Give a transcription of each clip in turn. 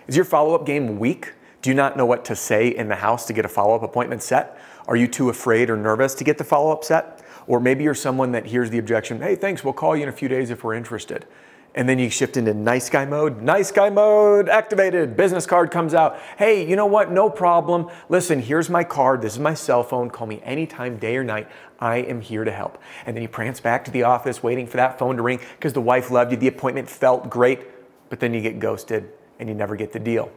Is your follow-up game weak? Do you not know what to say in the house to get a follow-up appointment set? Are you too afraid or nervous to get the follow-up set? Or maybe you're someone that hears the objection, hey, thanks, we'll call you in a few days if we're interested. And then you shift into nice guy mode activated, business card comes out. Hey, you know what, no problem. Listen, here's my card, this is my cell phone, call me anytime, day or night. I am here to help. And then you prance back to the office waiting for that phone to ring because the wife loved you, the appointment felt great, but then you get ghosted and you never get the deal.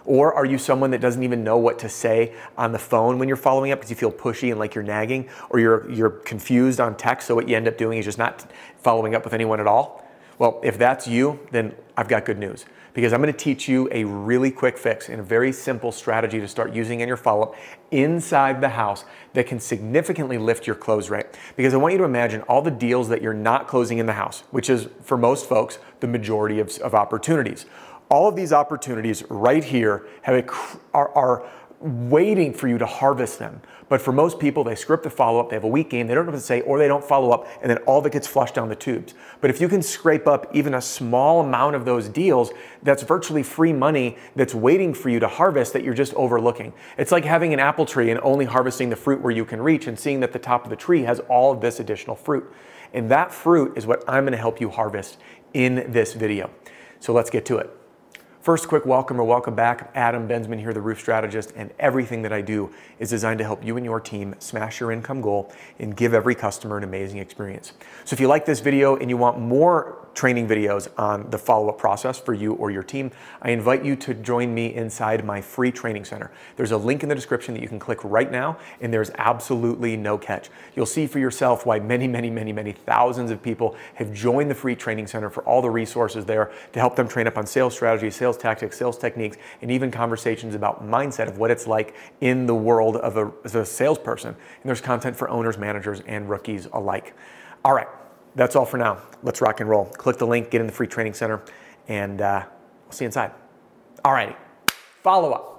Or are you someone that doesn't even know what to say on the phone when you're following up because you feel pushy and like you're nagging, or you're confused on text, so what you end up doing is just not following up with anyone at all? Well, if that's you, then I've got good news, because I'm going to teach you a really quick fix and a very simple strategy to start using in your follow-up inside the house that can significantly lift your close rate. Because I want you to imagine all the deals that you're not closing in the house, which is, for most folks, the majority of opportunities. All of these opportunities right here are waiting for you to harvest them. But for most people, they script the follow-up, they have a weak game, they don't know what to say, or they don't follow up, and then all of it gets flushed down the tubes. But if you can scrape up even a small amount of those deals, that's virtually free money that's waiting for you to harvest that you're just overlooking. It's like having an apple tree and only harvesting the fruit where you can reach and seeing that the top of the tree has all of this additional fruit. And that fruit is what I'm going to help you harvest in this video. So let's get to it. First, quick welcome or welcome back. Adam Bensman here, the Roof Strategist, and everything that I do is designed to help you and your team smash your income goal and give every customer an amazing experience. So if you like this video and you want more training videos on the follow-up process for you or your team, I invite you to join me inside my free training center. There's a link in the description that you can click right now, and there's absolutely no catch. You'll see for yourself why many thousands of people have joined the free training center for all the resources there to help them train up on sales strategy, sales tactics, sales techniques, and even conversations about mindset of what it's like in the world of a salesperson. And there's content for owners, managers, and rookies alike. All right. That's all for now. Let's rock and roll. Click the link, get in the free training center, and we'll see you inside. All righty, follow up.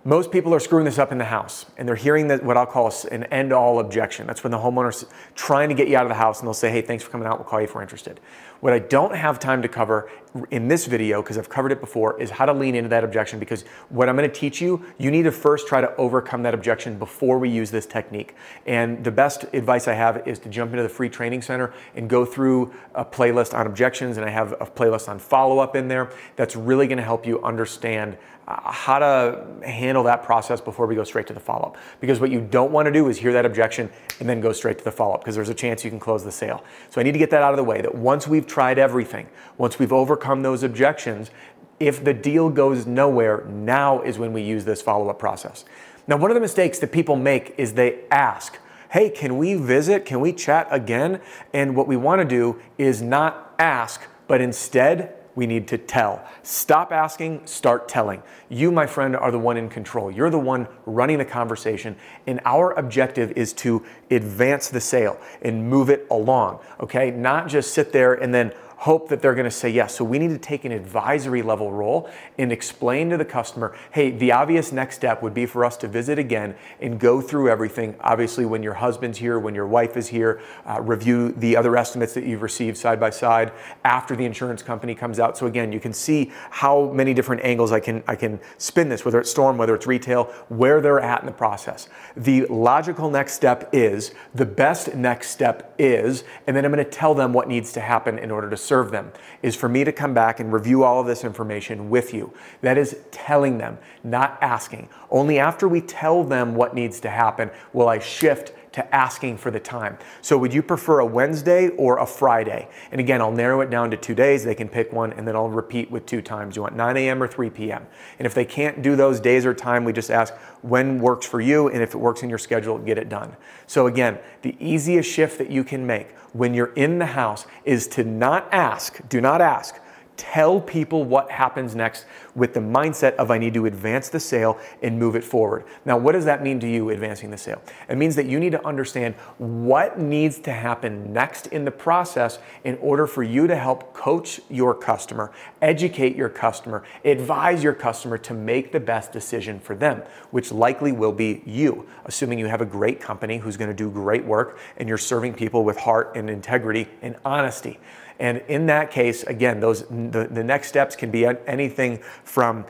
Most people are screwing this up in the house, and they're hearing that what I'll call an end-all objection. That's when the homeowner's trying to get you out of the house, and they'll say, hey, thanks for coming out. We'll call you if we're interested. What I don't have time to cover in this video, because I've covered it before, is how to lean into that objection, because what I'm going to teach you, you need to first try to overcome that objection before we use this technique. And the best advice I have is to jump into the free training center and go through a playlist on objections, and I have a playlist on follow-up in there that's really going to help you understand how to handle that process before we go straight to the follow-up. Because what you don't want to do is hear that objection and then go straight to the follow-up, because there's a chance you can close the sale. So I need to get that out of the way, that once we've tried everything, once we've overcome those objections, if the deal goes nowhere, now is when we use this follow-up process. Now, one of the mistakes that people make is they ask, hey, can we visit? Can we chat again? And what we want to do is not ask, but instead we need to tell. Stop asking, start telling. You, my friend, are the one in control. You're the one running the conversation, and our objective is to advance the sale and move it along, okay? Not just sit there and then hope that they're going to say yes. So we need to take an advisory level role and explain to the customer, hey, the obvious next step would be for us to visit again and go through everything. Obviously, when your husband's here, when your wife is here, review the other estimates that you've received side by side after the insurance company comes out. So again, you can see how many different angles I can spin this, whether it's storm, whether it's retail, where they're at in the process. The logical next step is, the best next step is, and then I'm going to tell them what needs to happen in order to serve them, is for me to come back and review all of this information with you. That is telling them, not asking. Only after we tell them what needs to happen will I shift to asking for the time. So would you prefer a Wednesday or a Friday? And again, I'll narrow it down to 2 days. They can pick one, and then I'll repeat with 2 times. You want 9 a.m. or 3 p.m. And if they can't do those days or time, we just ask when works for you, and if it works in your schedule, get it done. So again, the easiest shift that you can make when you're in the house is to not ask, do not ask. Tell people what happens next with the mindset of I need to advance the sale and move it forward. Now, what does that mean to you, advancing the sale? It means that you need to understand what needs to happen next in the process in order for you to help coach your customer, educate your customer, advise your customer to make the best decision for them, which likely will be you, assuming you have a great company who's going to do great work and you're serving people with heart and integrity and honesty. And in that case, again, the next steps can be anything from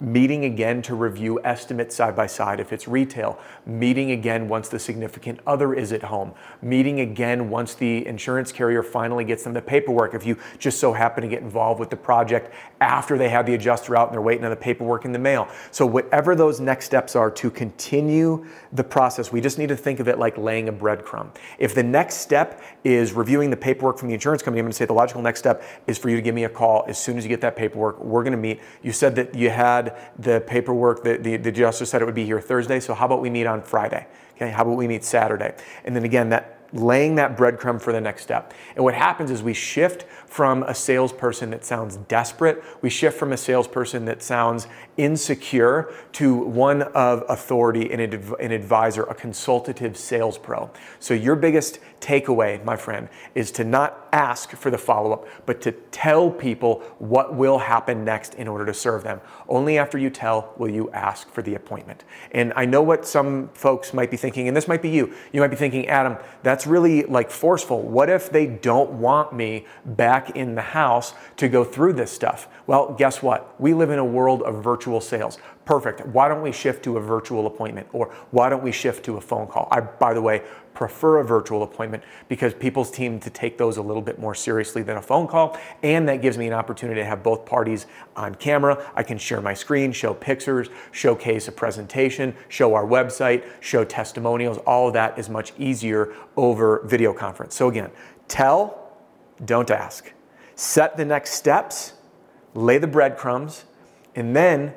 meeting again to review estimates side by side if it's retail, meeting again once the significant other is at home, meeting again once the insurance carrier finally gets them the paperwork if you just so happen to get involved with the project after they have the adjuster out and they're waiting on the paperwork in the mail. So whatever those next steps are to continue the process, we just need to think of it like laying a breadcrumb. If the next step is reviewing the paperwork from the insurance company, I'm going to say the logical next step is for you to give me a call as soon as you get that paperwork. We're going to meet. You said that you had the paperwork, the adjuster said it would be here Thursday, so how about we meet on Friday? Okay, how about we meet Saturday? And then again, laying that breadcrumb for the next step. And what happens is we shift from a salesperson that sounds desperate, we shift from a salesperson that sounds insecure to one of authority, an advisor, a consultative sales pro. So your biggest takeaway, my friend, is to not ask for the follow-up, but to tell people what will happen next in order to serve them. Only after you tell will you ask for the appointment. And I know what some folks might be thinking, and this might be you. You might be thinking, Adam, that's really like forceful. What if they don't want me back in the house to go through this stuff? Well, guess what? We live in a world of virtual sales. Perfect. Why don't we shift to a virtual appointment? Or why don't we shift to a phone call? I, by the way, prefer a virtual appointment because people seem to take those a little bit more seriously than a phone call. And that gives me an opportunity to have both parties on camera. I can share my screen, show pictures, showcase a presentation, show our website, show testimonials. All of that is much easier over video conference. So again, tell, don't ask. Set the next steps, lay the breadcrumbs, and then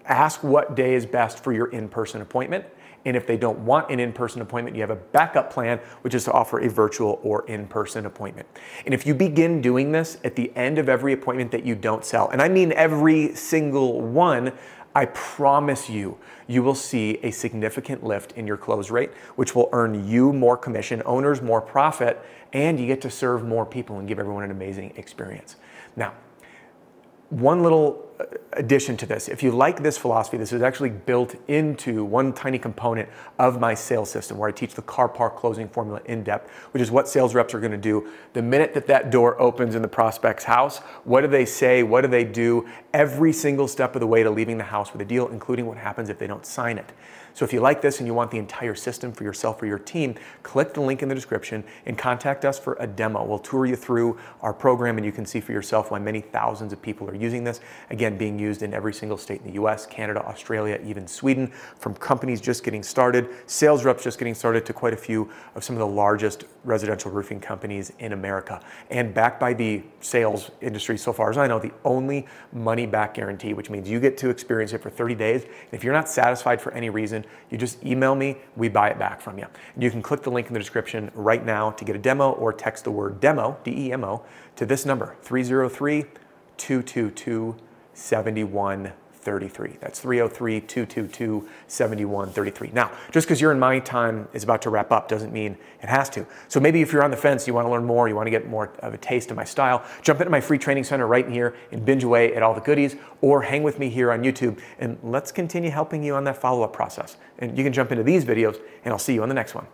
ask what day is best for your in-person appointment. And if they don't want an in-person appointment, you have a backup plan, which is to offer a virtual or in-person appointment. And if you begin doing this at the end of every appointment that you don't sell, and I mean every single one, I promise you, you will see a significant lift in your close rate, which will earn you more commission, owners more profit, and you get to serve more people and give everyone an amazing experience. Now, one little addition to this, if you like this philosophy, this is actually built into one tiny component of my sales system where I teach the car park closing formula in depth, which is what sales reps are going to do the minute that door opens in the prospect's house. What do they say? What do they do? Every single step of the way to leaving the house with a deal, including what happens if they don't sign it. So if you like this and you want the entire system for yourself or your team, click the link in the description and contact us for a demo. We'll tour you through our program and you can see for yourself why many thousands of people are using this. Again, being used in every single state in the US, Canada, Australia, even Sweden, from companies just getting started, sales reps just getting started, to quite a few of some of the largest residential roofing companies in America. And backed by the sales industry, so far as I know, the only money back guarantee, which means you get to experience it for 30 days. And if you're not satisfied for any reason, you just email me, we buy it back from you. And you can click the link in the description right now to get a demo, or text the word demo, D-E-M-O, to this number, 303-222-7133. That's 303-222-7133. Now, just because you're in my time is about to wrap up doesn't mean it has to. So maybe if you're on the fence, you want to learn more, you want to get more of a taste of my style, jump into my free training center right in here and binge away at all the goodies, or hang with me here on YouTube and let's continue helping you on that follow-up process. And you can jump into these videos and I'll see you on the next one.